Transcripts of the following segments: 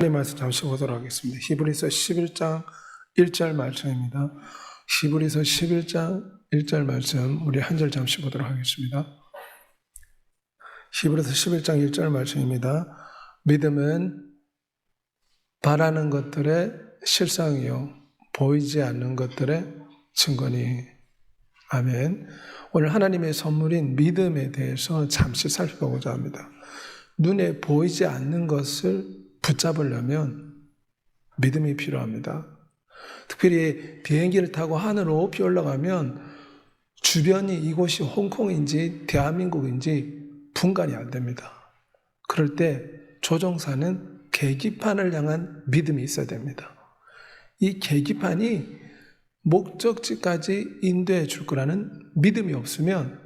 하나님 말씀 잠시 보도록 하겠습니다. 히브리서 11장 1절 말씀입니다. 히브리서 11장 1절 말씀 우리 한 절 잠시 보도록 하겠습니다. 히브리서 11장 1절 말씀입니다. 믿음은 바라는 것들의 실상이요 보이지 않는 것들의 증거니. 아멘. 오늘 하나님의 선물인 믿음에 대해서 잠시 살펴보고자 합니다. 눈에 보이지 않는 것을 붙잡으려면 믿음이 필요합니다. 특별히 비행기를 타고 하늘로 높이 올라가면 주변이 이곳이 홍콩인지 대한민국인지 분간이 안 됩니다. 그럴 때 조종사는 계기판을 향한 믿음이 있어야 됩니다. 이 계기판이 목적지까지 인도해 줄 거라는 믿음이 없으면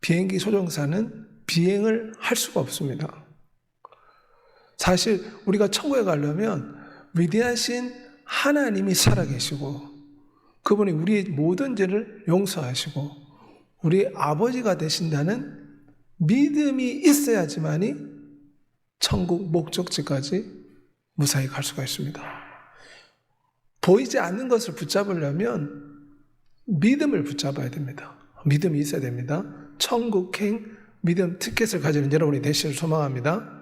비행기 조종사는 비행을 할 수가 없습니다. 사실 우리가 천국에 가려면 위대하신 하나님이 살아계시고 그분이 우리의 모든 죄를 용서하시고 우리 아버지가 되신다는 믿음이 있어야지만이 천국 목적지까지 무사히 갈 수가 있습니다. 보이지 않는 것을 붙잡으려면 믿음을 붙잡아야 됩니다. 믿음이 있어야 됩니다. 천국행 믿음 티켓을 가지는 여러분이 되시길 소망합니다.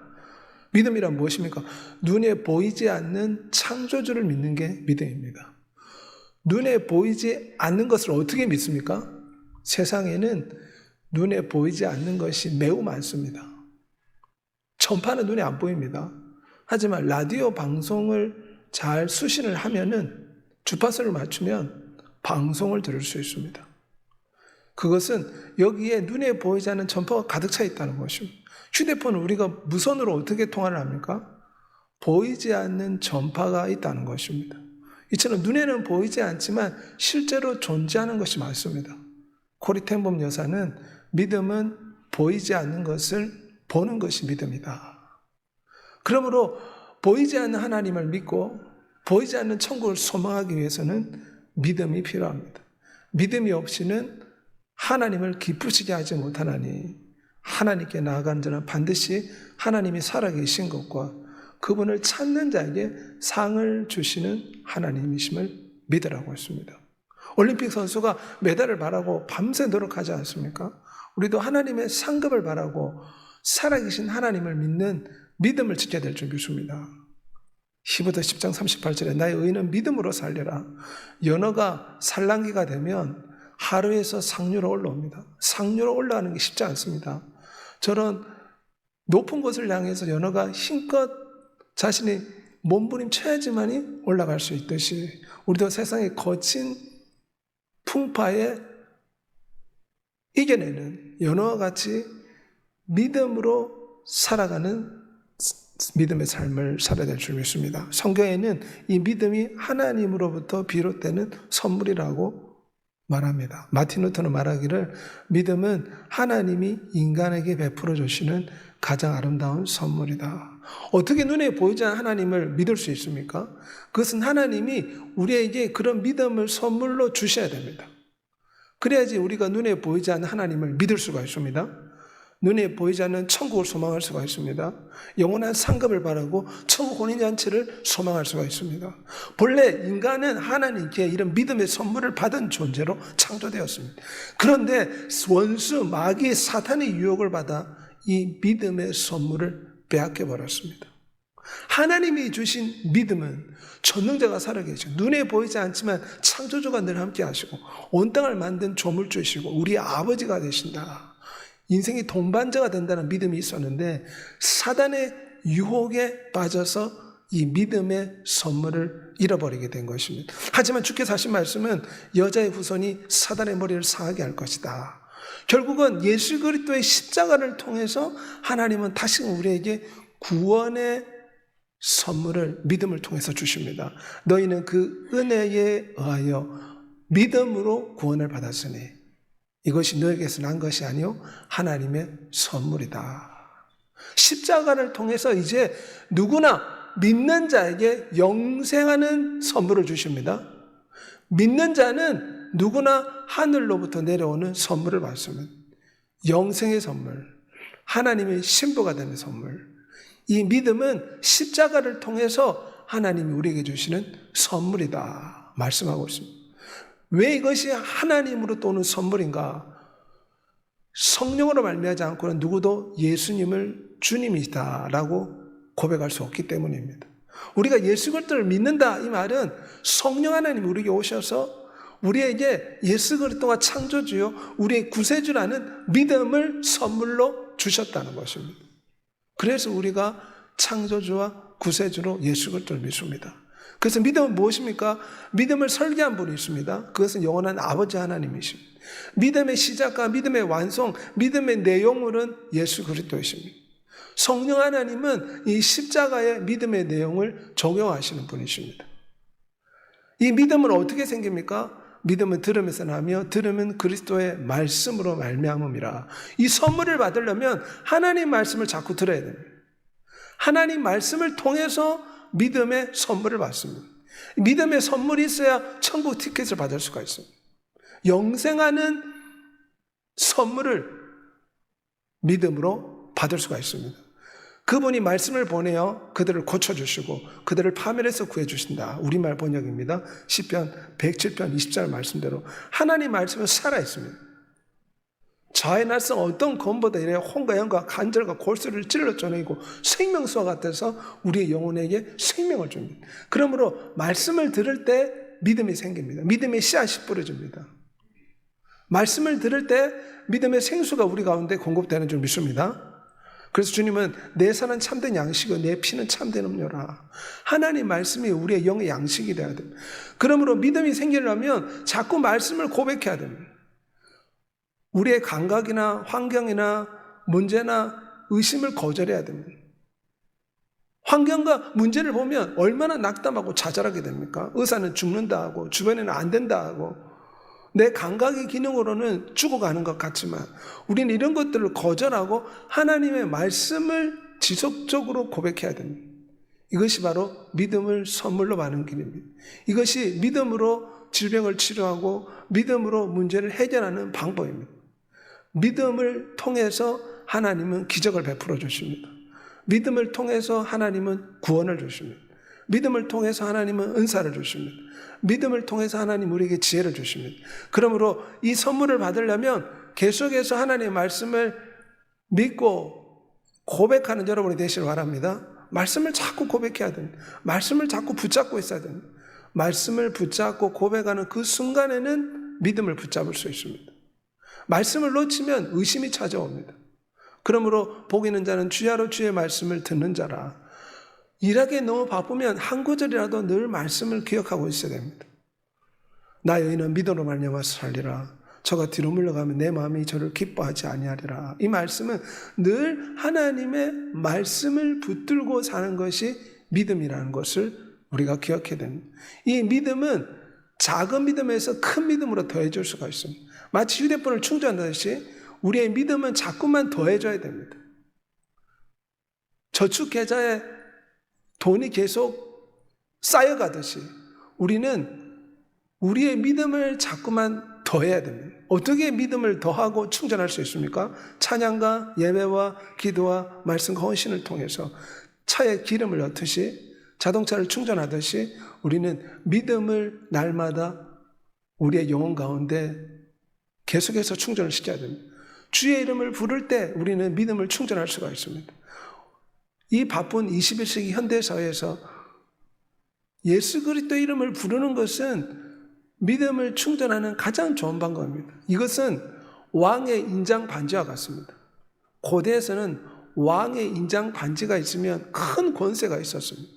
믿음이란 무엇입니까? 눈에 보이지 않는 창조주를 믿는 게 믿음입니다. 눈에 보이지 않는 것을 어떻게 믿습니까? 세상에는 눈에 보이지 않는 것이 매우 많습니다. 전파는 눈에 안 보입니다. 하지만 라디오 방송을 잘 수신을 하면은 주파수를 맞추면 방송을 들을 수 있습니다. 그것은 여기에 눈에 보이지 않는 전파가 가득 차 있다는 것입니다. 휴대폰은 우리가 무선으로 어떻게 통화를 합니까? 보이지 않는 전파가 있다는 것입니다. 이처럼 눈에는 보이지 않지만 실제로 존재하는 것이 많습니다. 코리텐범 여사는 믿음은 보이지 않는 것을 보는 것이 믿음이다. 그러므로 보이지 않는 하나님을 믿고 보이지 않는 천국을 소망하기 위해서는 믿음이 필요합니다. 믿음이 없이는 하나님을 기쁘시게 하지 못하나니 하나님께 나아가는 자는 반드시 하나님이 살아계신 것과 그분을 찾는 자에게 상을 주시는 하나님이심을 믿으라고 했습니다. 올림픽 선수가 메달을 바라고 밤새 노력하지 않습니까? 우리도 하나님의 상급을 바라고 살아계신 하나님을 믿는 믿음을 지켜야 될 줄 믿습니다. 히브리서 10장 38절에 나의 의는 믿음으로 살려라. 연어가 산란기가 되면 하루에서 상류로 올라옵니다. 상류로 올라가는 게 쉽지 않습니다. 저런 높은 곳을 향해서 연어가 힘껏 자신이 몸부림쳐야지만이 올라갈 수 있듯이 우리도 세상의 거친 풍파에 이겨내는 연어와 같이 믿음으로 살아가는 믿음의 삶을 살아야 될 줄 믿습니다. 성경에는 이 믿음이 하나님으로부터 비롯되는 선물이라고 말합니다. 마틴 루터는 말하기를 믿음은 하나님이 인간에게 베풀어 주시는 가장 아름다운 선물이다. 어떻게 눈에 보이지 않는 하나님을 믿을 수 있습니까? 그것은 하나님이 우리에게 그런 믿음을 선물로 주셔야 됩니다. 그래야지 우리가 눈에 보이지 않는 하나님을 믿을 수가 있습니다. 눈에 보이지 않는 천국을 소망할 수가 있습니다. 영원한 상급을 바라고 천국 혼인잔치를 소망할 수가 있습니다. 본래 인간은 하나님께 이런 믿음의 선물을 받은 존재로 창조되었습니다. 그런데 원수, 마귀, 사탄의 유혹을 받아 이 믿음의 선물을 빼앗겨 버렸습니다. 하나님이 주신 믿음은 전능자가 살아계시고 눈에 보이지 않지만 창조주가 늘 함께 하시고 온 땅을 만든 조물주시고 우리 아버지가 되신다. 인생이 동반자가 된다는 믿음이 있었는데 사단의 유혹에 빠져서 이 믿음의 선물을 잃어버리게 된 것입니다. 하지만 주께서 하신 말씀은 여자의 후손이 사단의 머리를 상하게 할 것이다. 결국은 예수 그리스도의 십자가를 통해서 하나님은 다시 우리에게 구원의 선물을 믿음을 통해서 주십니다. 너희는 그 은혜에 의하여 믿음으로 구원을 받았으니 이것이 너에게서 난 것이 아니요 하나님의 선물이다. 십자가를 통해서 이제 누구나 믿는 자에게 영생하는 선물을 주십니다. 믿는 자는 누구나 하늘로부터 내려오는 선물을 받습니다. 영생의 선물, 하나님의 신부가 되는 선물, 이 믿음은 십자가를 통해서 하나님이 우리에게 주시는 선물이다 말씀하고 있습니다. 왜 이것이 하나님으로부터 오는 선물인가? 성령으로 말미암지 않고는 누구도 예수님을 주님이시다라고 고백할 수 없기 때문입니다. 우리가 예수 그리스도를 믿는다 이 말은 성령 하나님이 우리에게 오셔서 우리에게 예수 그리스도가 창조주요 우리의 구세주라는 믿음을 선물로 주셨다는 것입니다. 그래서 우리가 창조주와 구세주로 예수 그리스도를 믿습니다. 그래서 믿음은 무엇입니까? 믿음을 설계한 분이 있습니다. 그것은 영원한 아버지 하나님이십니다. 믿음의 시작과 믿음의 완성, 믿음의 내용물은 예수 그리스도이십니다. 성령 하나님은 이 십자가의 믿음의 내용을 적용하시는 분이십니다. 이 믿음은 어떻게 생깁니까? 믿음은 들음에서 나며 들음은 그리스도의 말씀으로 말미암음이라. 이 선물을 받으려면 하나님 말씀을 자꾸 들어야 됩니다. 하나님 말씀을 통해서 믿음의 선물을 받습니다. 믿음의 선물이 있어야 천국 티켓을 받을 수가 있습니다. 영생하는 선물을 믿음으로 받을 수가 있습니다. 그분이 말씀을 보내어 그들을 고쳐주시고 그들을 파멸해서 구해주신다. 우리말 번역입니다. 시편 107편 20절 말씀대로 하나님 말씀은 살아있습니다. 자의 날성 어떤 검보다 이래 혼과 영과 간절과 골수를 찔러 쪼내고 생명수와 같아서 우리의 영혼에게 생명을 줍니다. 그러므로 말씀을 들을 때 믿음이 생깁니다. 믿음의 씨앗이 뿌려집니다. 말씀을 들을 때 믿음의 생수가 우리 가운데 공급되는 줄 믿습니다. 그래서 주님은 내 살은 참된 양식이고 내 피는 참된 음료라. 하나님 말씀이 우리의 영의 양식이 되어야 됩니다. 그러므로 믿음이 생기려면 자꾸 말씀을 고백해야 됩니다. 우리의 감각이나 환경이나 문제나 의심을 거절해야 됩니다. 환경과 문제를 보면 얼마나 낙담하고 좌절하게 됩니까? 의사는 죽는다 하고 주변에는 안 된다 하고 내 감각의 기능으로는 죽어가는 것 같지만 우리는 이런 것들을 거절하고 하나님의 말씀을 지속적으로 고백해야 됩니다. 이것이 바로 믿음을 선물로 받는 길입니다. 이것이 믿음으로 질병을 치료하고 믿음으로 문제를 해결하는 방법입니다. 믿음을 통해서 하나님은 기적을 베풀어 주십니다. 믿음을 통해서 하나님은 구원을 주십니다. 믿음을 통해서 하나님은 은사를 주십니다. 믿음을 통해서 하나님 우리에게 지혜를 주십니다. 그러므로 이 선물을 받으려면 계속해서 하나님의 말씀을 믿고 고백하는 여러분이 되시길 바랍니다. 말씀을 자꾸 고백해야 됩니다. 말씀을 자꾸 붙잡고 있어야 됩니다. 말씀을 붙잡고 고백하는 그 순간에는 믿음을 붙잡을 수 있습니다. 말씀을 놓치면 의심이 찾아옵니다. 그러므로 복 있는 자는 주야로 주의 말씀을 듣는 자라. 일하기에 너무 바쁘면 한 구절이라도 늘 말씀을 기억하고 있어야 됩니다. 나 여인은 믿음으로 말미암아 살리라. 저가 뒤로 물러가면 내 마음이 저를 기뻐하지 아니하리라. 이 말씀은 늘 하나님의 말씀을 붙들고 사는 것이 믿음이라는 것을 우리가 기억해야 됩니다. 이 믿음은 작은 믿음에서 큰 믿음으로 더해질 수가 있습니다. 마치 휴대폰을 충전하듯이 우리의 믿음은 자꾸만 더해져야 됩니다. 저축계좌에 돈이 계속 쌓여가듯이 우리는 우리의 믿음을 자꾸만 더해야 됩니다. 어떻게 믿음을 더하고 충전할 수 있습니까? 찬양과 예배와 기도와 말씀과 헌신을 통해서 차에 기름을 넣듯이 자동차를 충전하듯이 우리는 믿음을 날마다 우리의 영혼 가운데 계속해서 충전을 시켜야 됩니다. 주의 이름을 부를 때 우리는 믿음을 충전할 수가 있습니다. 이 바쁜 21세기 현대사회에서 예수 그리스도 이름을 부르는 것은 믿음을 충전하는 가장 좋은 방법입니다. 이것은 왕의 인장 반지와 같습니다. 고대에서는 왕의 인장 반지가 있으면 큰 권세가 있었습니다.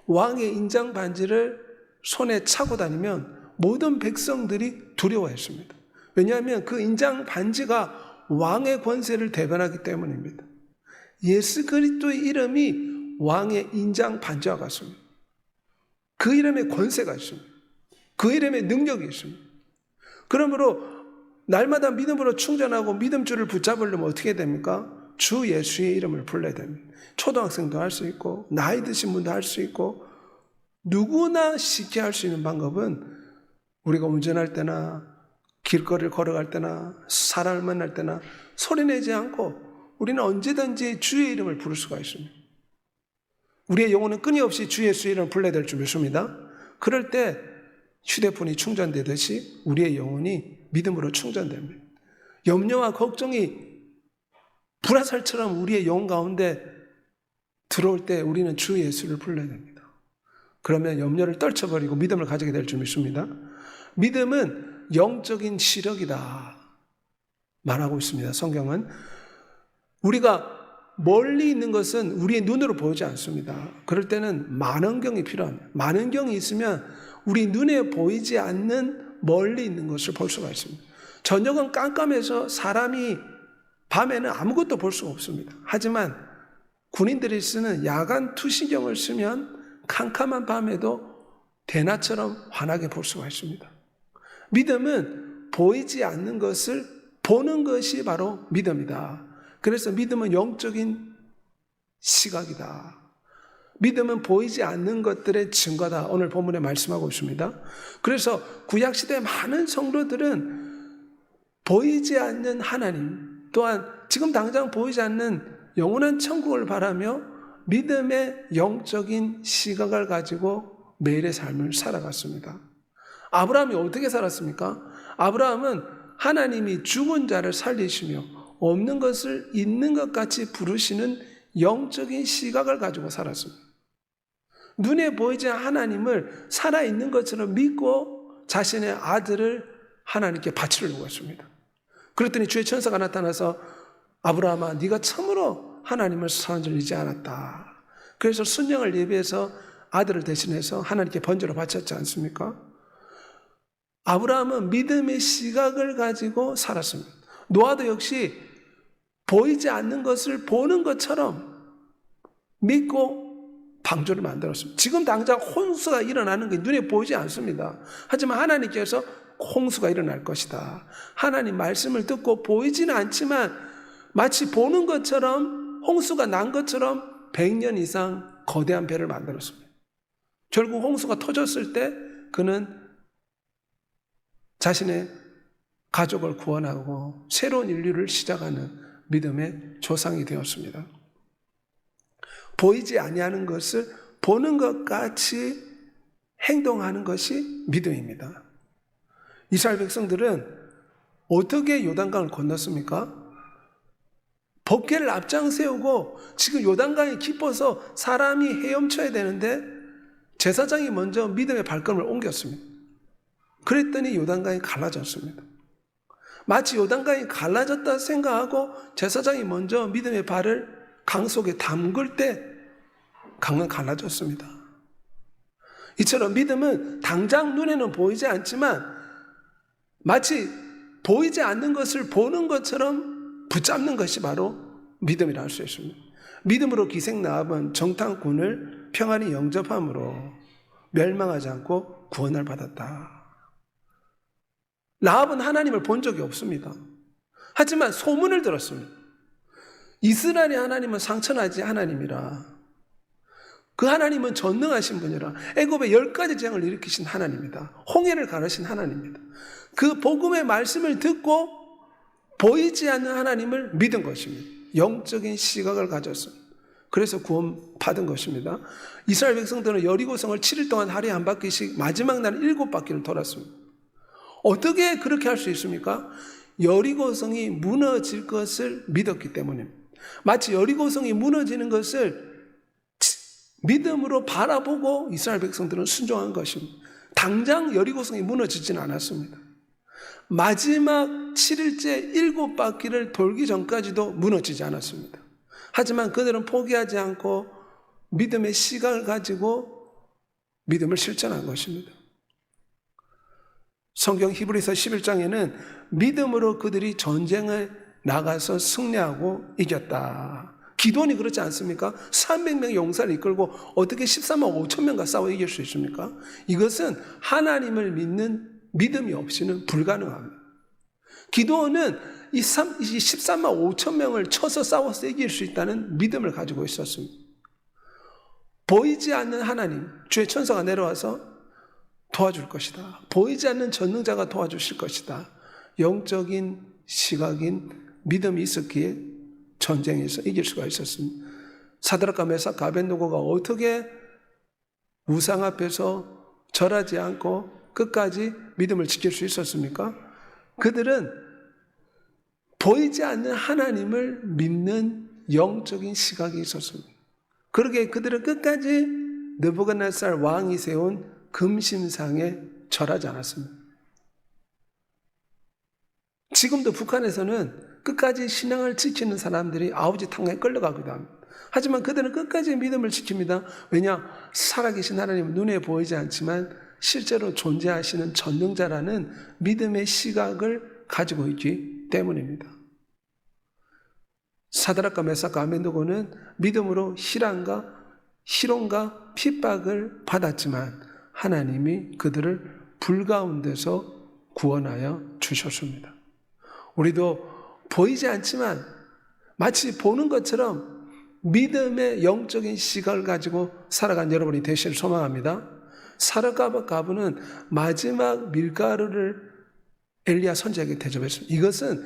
왕의 인장 반지를 손에 차고 다니면 모든 백성들이 두려워했습니다. 왜냐하면 그 인장 반지가 왕의 권세를 대변하기 때문입니다. 예수 그리스도의 이름이 왕의 인장 반지와 같습니다. 그 이름에 권세가 있습니다. 그 이름에 능력이 있습니다. 그러므로 날마다 믿음으로 충전하고 믿음줄을 붙잡으려면 어떻게 됩니까? 주 예수의 이름을 불러야 됩니다. 초등학생도 할 수 있고 나이 드신 분도 할 수 있고 누구나 쉽게 할 수 있는 방법은 우리가 운전할 때나 길거리를 걸어갈 때나 사람을 만날 때나 소리내지 않고 우리는 언제든지 주의 이름을 부를 수가 있습니다. 우리의 영혼은 끊임없이 주 예수의 이름을 불러야 될 줄 믿습니다. 그럴 때 휴대폰이 충전되듯이 우리의 영혼이 믿음으로 충전됩니다. 염려와 걱정이 불화살처럼 우리의 영혼 가운데 들어올 때 우리는 주 예수를 불러야 됩니다. 그러면 염려를 떨쳐버리고 믿음을 가지게 될 줄 믿습니다. 믿음은 영적인 시력이다 말하고 있습니다. 성경은 우리가 멀리 있는 것은 우리의 눈으로 보이지 않습니다. 그럴 때는 만원경이 필요합니다. 만원경이 있으면 우리 눈에 보이지 않는 멀리 있는 것을 볼 수가 있습니다. 저녁은 깜깜해서 사람이 밤에는 아무것도 볼 수가 없습니다. 하지만 군인들이 쓰는 야간 투시경을 쓰면 캄캄한 밤에도 대낮처럼 환하게 볼 수가 있습니다. 믿음은 보이지 않는 것을 보는 것이 바로 믿음이다. 그래서 믿음은 영적인 시각이다. 믿음은 보이지 않는 것들의 증거다. 오늘 본문에 말씀하고 있습니다. 그래서 구약시대의 많은 성도들은 보이지 않는 하나님, 또한 지금 당장 보이지 않는 영원한 천국을 바라며 믿음의 영적인 시각을 가지고 매일의 삶을 살아갔습니다. 아브라함이 어떻게 살았습니까? 아브라함은 하나님이 죽은 자를 살리시며 없는 것을 있는 것 같이 부르시는 영적인 시각을 가지고 살았습니다. 눈에 보이지 않는 하나님을 살아있는 것처럼 믿고 자신의 아들을 하나님께 바치려고 했습니다. 그랬더니 주의 천사가 나타나서 아브라함아, 네가 참으로 하나님을 사랑한 줄 잊지 않았다. 그래서 순양을 예비해서 아들을 대신해서 하나님께 번제로 바쳤지 않습니까? 아브라함은 믿음의 시각을 가지고 살았습니다. 노아도 역시 보이지 않는 것을 보는 것처럼 믿고 방주를 만들었습니다. 지금 당장 홍수가 일어나는 게 눈에 보이지 않습니다. 하지만 하나님께서 홍수가 일어날 것이다. 하나님 말씀을 듣고 보이지는 않지만 마치 보는 것처럼 홍수가 난 것처럼 100년 이상 거대한 배를 만들었습니다. 결국 홍수가 터졌을 때 그는 자신의 가족을 구원하고 새로운 인류를 시작하는 믿음의 조상이 되었습니다. 보이지 아니하는 것을 보는 것 같이 행동하는 것이 믿음입니다. 이스라엘 백성들은 어떻게 요단강을 건넜습니까? 법궤를 앞장 세우고 지금 요단강이 깊어서 사람이 헤엄쳐야 되는데 제사장이 먼저 믿음의 발걸음을 옮겼습니다. 그랬더니 요단강이 갈라졌습니다. 마치 요단강이 갈라졌다 생각하고 제사장이 먼저 믿음의 발을 강 속에 담글 때 강은 갈라졌습니다. 이처럼 믿음은 당장 눈에는 보이지 않지만 마치 보이지 않는 것을 보는 것처럼 붙잡는 것이 바로 믿음이라 할 수 있습니다. 믿음으로 기생 나압은 정탐꾼을 평안히 영접함으로 멸망하지 않고 구원을 받았다. 나압은 하나님을 본 적이 없습니다. 하지만 소문을 들었습니다. 이스라엘의 하나님은 상천하지 하나님이라. 그 하나님은 전능하신 분이라. 애굽의 10가지 재앙을 일으키신 하나님이다. 홍해를 가르신 하나님입니다. 그 복음의 말씀을 듣고 보이지 않는 하나님을 믿은 것입니다. 영적인 시각을 가졌습니다. 그래서 구원 받은 것입니다. 이스라엘 백성들은 여리고성을 7일 동안 하루에 한 바퀴씩 마지막 날 7바퀴를 돌았습니다. 어떻게 그렇게 할 수 있습니까? 여리고성이 무너질 것을 믿었기 때문입니다. 마치 여리고성이 무너지는 것을 믿음으로 바라보고 이스라엘 백성들은 순종한 것입니다. 당장 여리고성이 무너지지는 않았습니다. 마지막 7일째 7바퀴를 돌기 전까지도 무너지지 않았습니다. 하지만 그들은 포기하지 않고 믿음의 시각을 가지고 믿음을 실천한 것입니다. 성경 히브리서 11장에는 믿음으로 그들이 전쟁에 나가서 승리하고 이겼다. 기도원이 그렇지 않습니까? 300명의 용사를 이끌고 어떻게 13만 5천 명과 싸워 이길 수 있습니까? 이것은 하나님을 믿는 믿음이 없이는 불가능합니다. 기도원은 이 13만 5천 명을 쳐서 싸워서 이길 수 있다는 믿음을 가지고 있었습니다. 보이지 않는 하나님, 주의 천사가 내려와서 도와줄 것이다. 보이지 않는 전능자가 도와주실 것이다. 영적인 시각인 믿음이 있었기에 전쟁에서 이길 수가 있었습니다. 사드락과 메삭과 아벳느고가 어떻게 우상 앞에서 절하지 않고 끝까지 믿음을 지킬 수 있었습니까? 그들은 보이지 않는 하나님을 믿는 영적인 시각이 있었습니다. 그러기에 그들은 끝까지 느부갓네살 왕이 세운 금심상에 절하지 않았습니다. 지금도 북한에서는 끝까지 신앙을 지키는 사람들이 아우지 탕가에 끌려가기도 합니다. 하지만 그들은 끝까지 믿음을 지킵니다. 왜냐? 살아계신 하나님은 눈에 보이지 않지만 실제로 존재하시는 전능자라는 믿음의 시각을 가지고 있기 때문입니다. 사드락과 메삭과 아벳느고는 믿음으로 희롱과 핍박을 받았지만 하나님이 그들을 불 가운데서 구원하여 주셨습니다. 우리도 보이지 않지만 마치 보는 것처럼 믿음의 영적인 시각을 가지고 살아간 여러분이 되시길 소망합니다. 사르가 가부는 마지막 밀가루를 엘리야 선지자에게 대접했습니다. 이것은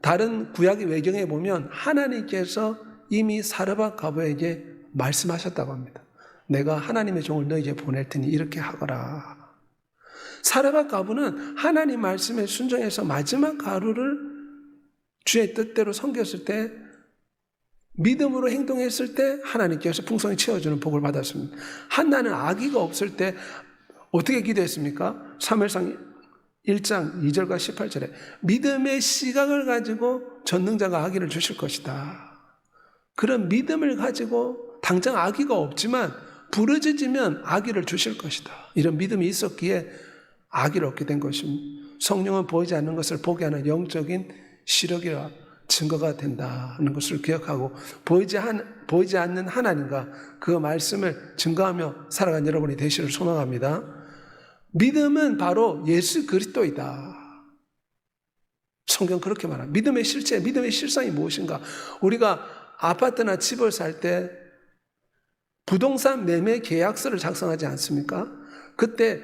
다른 구약의 외경에 보면 하나님께서 이미 사르밧 가부에게 말씀하셨다고 합니다. 내가 하나님의 종을 너에게 보낼 테니 이렇게 하거라. 사르밧 가부는 하나님 말씀에 순종해서 마지막 가루를 주의 뜻대로 섬겼을 때, 믿음으로 행동했을 때 하나님께서 풍성히 채워주는 복을 받았습니다. 한나는 아기가 없을 때 어떻게 기도했습니까? 사무엘상 1장 2절과 18절에 믿음의 시각을 가지고 전능자가 아기를 주실 것이다. 그런 믿음을 가지고 당장 아기가 없지만 부르짖으면 아기를 주실 것이다. 이런 믿음이 있었기에 아기를 얻게 된 것입니다. 성령은 보이지 않는 것을 보게 하는 영적인 시력이라 증거가 된다는 것을 기억하고 보이지 않는 하나님과 그 말씀을 증거하며 살아간 여러분이 되시기를 소망합니다. 믿음은 바로 예수 그리스도이다. 성경 그렇게 말합니다. 믿음의 실체, 믿음의 실상이 무엇인가? 우리가 아파트나 집을 살 때 부동산 매매 계약서를 작성하지 않습니까? 그때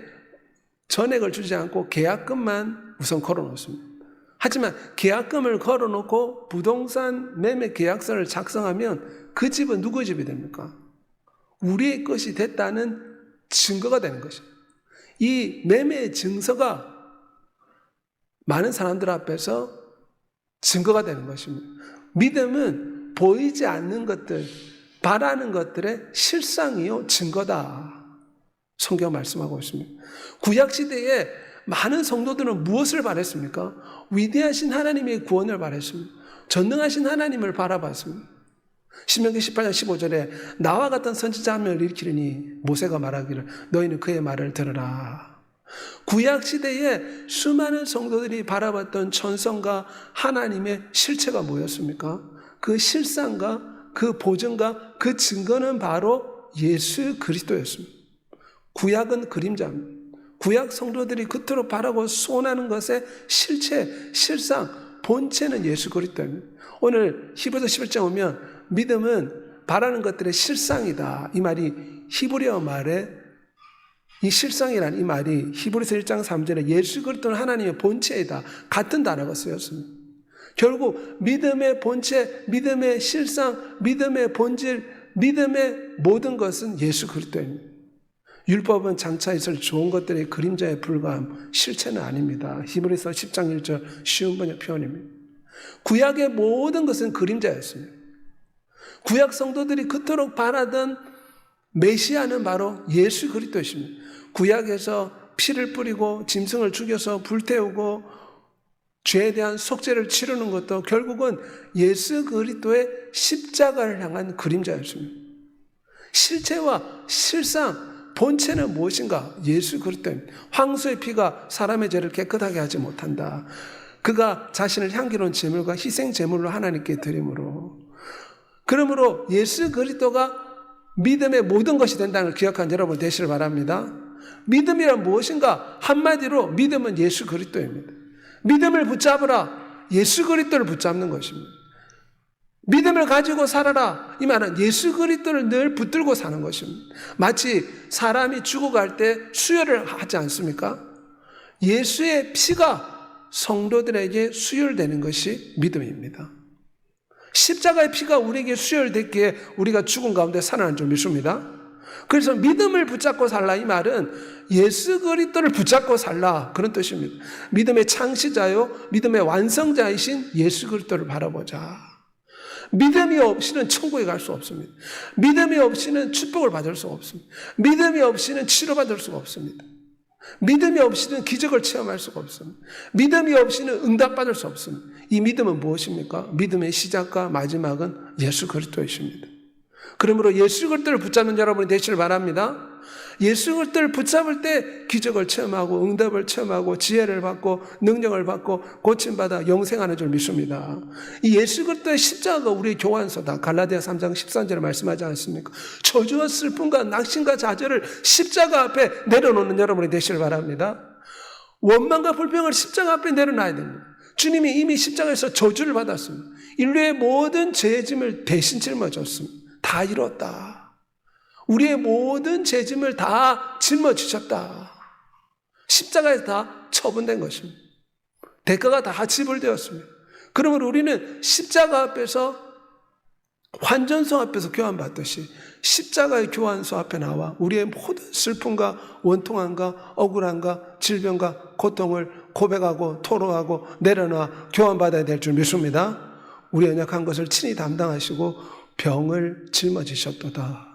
전액을 주지 않고 계약금만 우선 걸어놓습니다. 하지만 계약금을 걸어놓고 부동산 매매 계약서를 작성하면 그 집은 누구의 집이 됩니까? 우리의 것이 됐다는 증거가 되는 것입니다. 이 매매 증서가 많은 사람들 앞에서 증거가 되는 것입니다. 믿음은 보이지 않는 것들, 바라는 것들의 실상이요 증거다. 성경 말씀하고 있습니다. 구약시대에 많은 성도들은 무엇을 바랬습니까? 위대하신 하나님의 구원을 바랬습니다. 전능하신 하나님을 바라봤습니다. 신명기 18장 15절에 나와 같은 선지자 한 명을 일으키리니 모세가 말하기를 너희는 그의 말을 들으라. 구약시대에 수많은 성도들이 바라봤던 천성과 하나님의 실체가 뭐였습니까? 그 실상과 그 보증과 그 증거는 바로 예수 그리스도였습니다. 구약은 그림자입니다. 구약 성도들이 그토록 바라고 소원하는 것의 실체, 실상, 본체는 예수 그리스도입니다. 오늘 히브리서 11장 오면 믿음은 바라는 것들의 실상이다. 이 말이 히브리어 말에 이 실상이라는 이 말이 히브리서 1장 3절에 예수 그리스도는 하나님의 본체이다. 같은 단어가 쓰였습니다. 결국 믿음의 본체, 믿음의 실상, 믿음의 본질, 믿음의 모든 것은 예수 그리스도입니다. 율법은 장차 있을 좋은 것들의 그림자에 불과함, 실체는 아닙니다. 히브리서 10장 1절 쉬운 번역 표현입니다. 구약의 모든 것은 그림자였습니다. 구약 성도들이 그토록 바라던 메시아는 바로 예수 그리스도이십니다. 구약에서 피를 뿌리고 짐승을 죽여서 불태우고 죄에 대한 속죄를 치르는 것도 결국은 예수 그리스도의 십자가를 향한 그림자였습니다. 실체와 실상, 본체는 무엇인가? 예수 그리스도입니다. 황소의 피가 사람의 죄를 깨끗하게 하지 못한다. 그가 자신을 향기로운 제물과 희생 제물로 하나님께 드림으로. 그러므로 예수 그리스도가 믿음의 모든 것이 된다는 걸 기억한 여러분 되시길 바랍니다. 믿음이란 무엇인가? 한마디로 믿음은 예수 그리스도입니다. 믿음을 붙잡으라. 예수 그리스도를 붙잡는 것입니다. 믿음을 가지고 살아라. 이 말은 예수 그리스도를 늘 붙들고 사는 것입니다. 마치 사람이 죽어갈 때 수혈을 하지 않습니까? 예수의 피가 성도들에게 수혈되는 것이 믿음입니다. 십자가의 피가 우리에게 수혈됐기에 우리가 죽은 가운데 살아난 줄 믿습니다. 그래서 믿음을 붙잡고 살라 이 말은 예수 그리스도를 붙잡고 살라 그런 뜻입니다. 믿음의 창시자요 믿음의 완성자이신 예수 그리스도를 바라보자. 믿음이 없이는 천국에 갈 수 없습니다. 믿음이 없이는 축복을 받을 수 없습니다. 믿음이 없이는 치료받을 수가 없습니다. 믿음이 없이는 기적을 체험할 수가 없습니다. 믿음이 없이는 응답받을 수 없습니다. 이 믿음은 무엇입니까? 믿음의 시작과 마지막은 예수 그리스도이십니다. 그러므로 예수 그리스도를 붙잡는 여러분이 되시길 바랍니다. 예수 그리스도를 붙잡을 때 기적을 체험하고 응답을 체험하고 지혜를 받고 능력을 받고 고침받아 영생하는 줄 믿습니다. 이 예수 그리스도의 십자가가 우리의 교환서다. 갈라디아 3장 13절에 말씀하지 않습니까? 저주와 슬픔과 낙심과 좌절을 십자가 앞에 내려놓는 여러분이 되시길 바랍니다. 원망과 불평을 십자가 앞에 내려놔야 됩니다. 주님이 이미 십자가에서 저주를 받았습니다. 인류의 모든 죄의 짐을 대신 짊어졌습니다. 다 이뤘다. 우리의 모든 죄짐을 다 짊어지셨다. 십자가에서 다 처분된 것입니다. 대가가 다 지불되었습니다. 그러므로 우리는 십자가 앞에서 환전소 앞에서 교환받듯이 십자가의 교환소 앞에 나와 우리의 모든 슬픔과 원통함과 억울함과 질병과 고통을 고백하고 토로하고 내려놔 교환받아야 될 줄 믿습니다. 우리 연약한 것을 친히 담당하시고 병을 짊어지셨도다.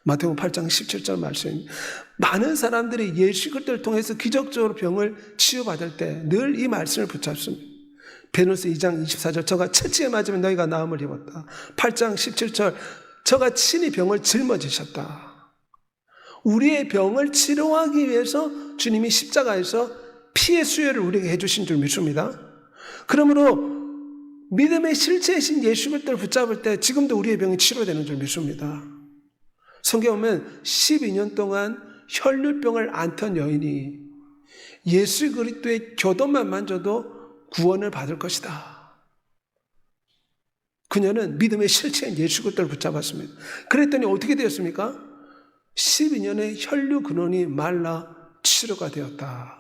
마태복음 8장 17절 말씀입니다. 많은 사람들이 예수 그리스도를 통해서 기적적으로 병을 치유받을 때 늘 이 말씀을 붙잡습니다. 베드로서 2장 24절 저가 채찍에 맞으면 너희가 나음을 입었다. 8장 17절 저가 친히 병을 짊어지셨다. 우리의 병을 치료하기 위해서 주님이 십자가에서 피의 수혈을 우리에게 해주신 줄 믿습니다. 그러므로 믿음의 실체이신 예수 그리스도를 붙잡을 때 지금도 우리의 병이 치료되는 줄 믿습니다. 성경에 보면 12년 동안 혈류병을 앓던 여인이 예수 그리스도의 교도만 만져도 구원을 받을 것이다. 그녀는 믿음의 실체인 예수 그리스도를 붙잡았습니다. 그랬더니 어떻게 되었습니까? 12년의 혈류 근원이 말라 치료가 되었다.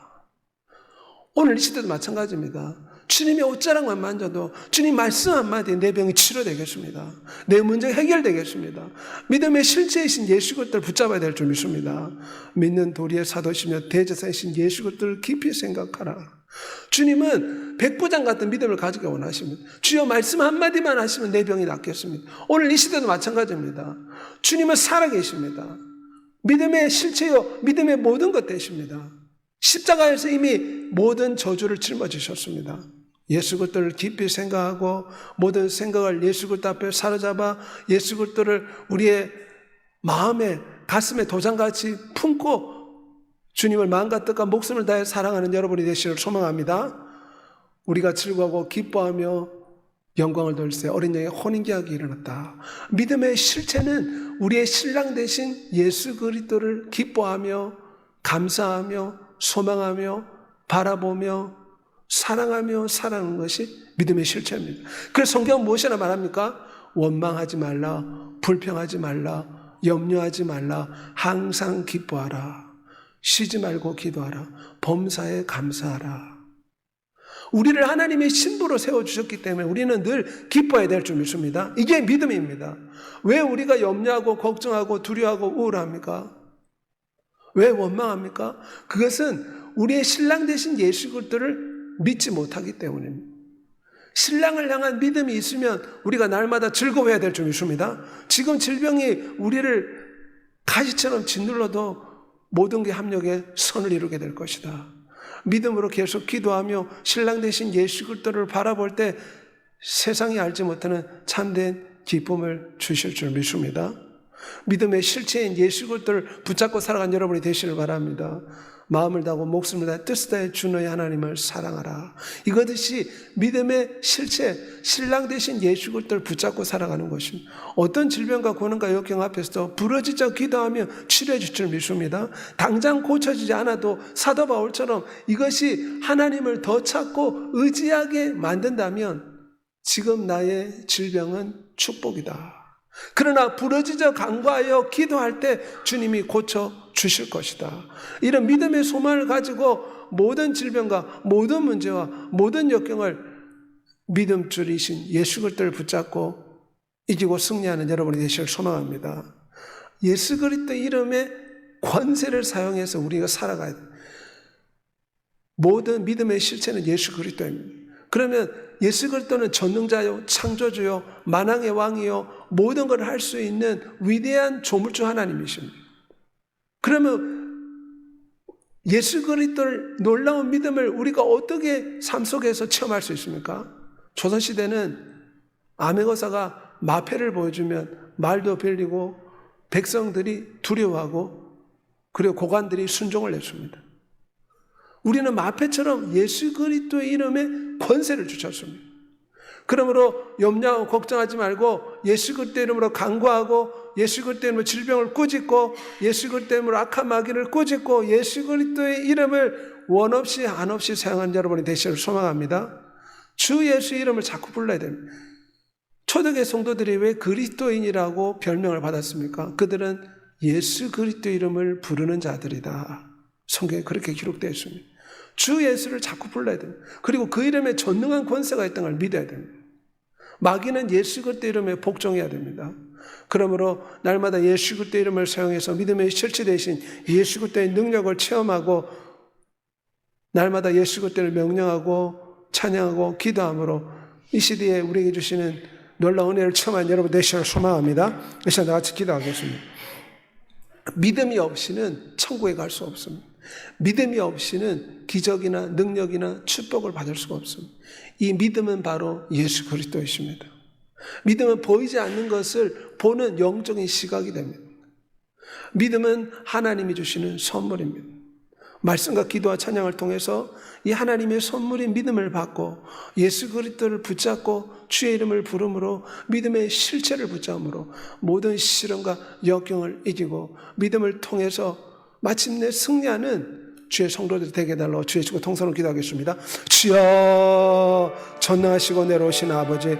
오늘 이 시대도 마찬가지입니다. 주님의 옷자락만 만져도 주님 말씀 한마디에 내 병이 치료되겠습니다. 내 문제가 해결되겠습니다. 믿음의 실체이신 예수 그리스도를 붙잡아야 될 줄 믿습니다. 믿는 도리의 사도시며 대제사이신 예수 그리스도를 깊이 생각하라. 주님은 백부장 같은 믿음을 가지기 원하십니다. 주여 말씀 한마디만 하시면 내 병이 낫겠습니다. 오늘 이 시대도 마찬가지입니다. 주님은 살아계십니다. 믿음의 실체요 믿음의 모든 것 되십니다. 십자가에서 이미 모든 저주를 짊어지셨습니다. 예수 그리스도를 깊이 생각하고 모든 생각을 예수 그리스도 앞에 사로잡아 예수 그리스도를 우리의 마음에 가슴에 도장같이 품고 주님을 마음과 뜻과 목숨을 다해 사랑하는 여러분이 되시기를 소망합니다. 우리가 즐거워하고 기뻐하며 영광을 돌세 어린 양의 혼인계약이 일어났다. 믿음의 실체는 우리의 신랑 되신 예수 그리스도를 기뻐하며 감사하며 소망하며 바라보며 사랑하며 살아가는 것이 믿음의 실체입니다. 그래서 성경은 무엇이나 말합니까? 원망하지 말라, 불평하지 말라, 염려하지 말라, 항상 기뻐하라, 쉬지 말고 기도하라, 범사에 감사하라. 우리를 하나님의 신부로 세워주셨기 때문에 우리는 늘 기뻐해야 될 줄 믿습니다. 이게 믿음입니다. 왜 우리가 염려하고 걱정하고 두려워하고 우울합니까? 왜 원망합니까? 그것은 우리의 신랑 되신 예수 그리스도를 믿지 못하기 때문입니다. 신랑을 향한 믿음이 있으면 우리가 날마다 즐거워해야 될 줄 믿습니다. 지금 질병이 우리를 가시처럼 짓눌러도 모든 게 합력에 선을 이루게 될 것이다. 믿음으로 계속 기도하며 신랑 되신 예수 그리스도를 바라볼 때 세상이 알지 못하는 참된 기쁨을 주실 줄 믿습니다. 믿음의 실체인 예수 그리스도를 붙잡고 살아간 여러분이 되시길 바랍니다. 마음을 다하고 목숨을 다해 뜻을 다해 주 너의 하나님을 사랑하라. 이것이 믿음의 실체, 신랑 되신 예수 그리스도를 붙잡고 살아가는 것입니다. 어떤 질병과 고난과 역경 앞에서도 부르짖어 기도하며 치료해 줄 줄 믿습니다. 당장 고쳐지지 않아도 사도 바울처럼 이것이 하나님을 더 찾고 의지하게 만든다면 지금 나의 질병은 축복이다. 그러나 부르짖어 간구하여 기도할 때 주님이 고쳐 주실 것이다. 이런 믿음의 소망을 가지고 모든 질병과 모든 문제와 모든 역경을 믿음줄이신 예수 그리스도를 붙잡고 이기고 승리하는 여러분이 되시길 소망합니다. 예수 그리스도 이름의 권세를 사용해서 우리가 살아가야 돼요. 모든 믿음의 실체는 예수 그리스도입니다. 그러면 예수 그리스도는 전능자요, 창조주요, 만왕의 왕이요, 모든 걸 할 수 있는 위대한 조물주 하나님이십니다. 그러면 예수 그리스도를 놀라운 믿음을 우리가 어떻게 삶 속에서 체험할 수 있습니까? 조선시대는 암행어사가 마패를 보여주면 말도 빌리고 백성들이 두려워하고 그리고 고관들이 순종을 했습니다. 우리는 마패처럼 예수 그리스도의 이름에 권세를 주셨습니다. 그러므로 염려하고 걱정하지 말고 예수 그리스도 이름으로 간구하고 예수 그리스도 이름으로 질병을 꾸짖고 예수 그리스도 이름으로 악한 마귀를 꾸짖고 예수 그리스도의 이름을 원 없이 안 없이 사용하는 여러분이 되시기를 소망합니다. 주 예수 이름을 자꾸 불러야 됩니다. 초대교회 성도들이 왜 그리스도인이라고 별명을 받았습니까? 그들은 예수 그리스도 이름을 부르는 자들이다. 성경에 그렇게 기록되어 있습니다. 주 예수를 자꾸 불러야 됩니다. 그리고 그 이름에 전능한 권세가 있다는 걸 믿어야 됩니다. 마귀는 예수 그리스도 이름에 복종해야 됩니다. 그러므로 날마다 예수 그리스도 이름을 사용해서 믿음의 실체 대신 예수 그리스도의 능력을 체험하고 날마다 예수 그리스도를 명령하고 찬양하고 기도함으로 이 시대에 우리에게 주시는 놀라운 은혜를 체험한 여러분 되시기를 소망합니다. 이 시간 다 같이 기도하겠습니다. 믿음이 없이는 천국에 갈 수 없습니다. 믿음이 없이는 기적이나 능력이나 축복을 받을 수가 없습니다. 이 믿음은 바로 예수 그리스도이십니다. 믿음은 보이지 않는 것을 보는 영적인 시각이 됩니다. 믿음은 하나님이 주시는 선물입니다. 말씀과 기도와 찬양을 통해서 이 하나님의 선물인 믿음을 받고 예수 그리스도를 붙잡고 주의 이름을 부름으로 믿음의 실체를 붙잡음으로 모든 시련과 역경을 이기고 믿음을 통해서 마침내 승리하는 주의 성도들이 되게 해달라고 주의 주고 통성으로 기도하겠습니다. 주여 전능하시고 내려오신 아버지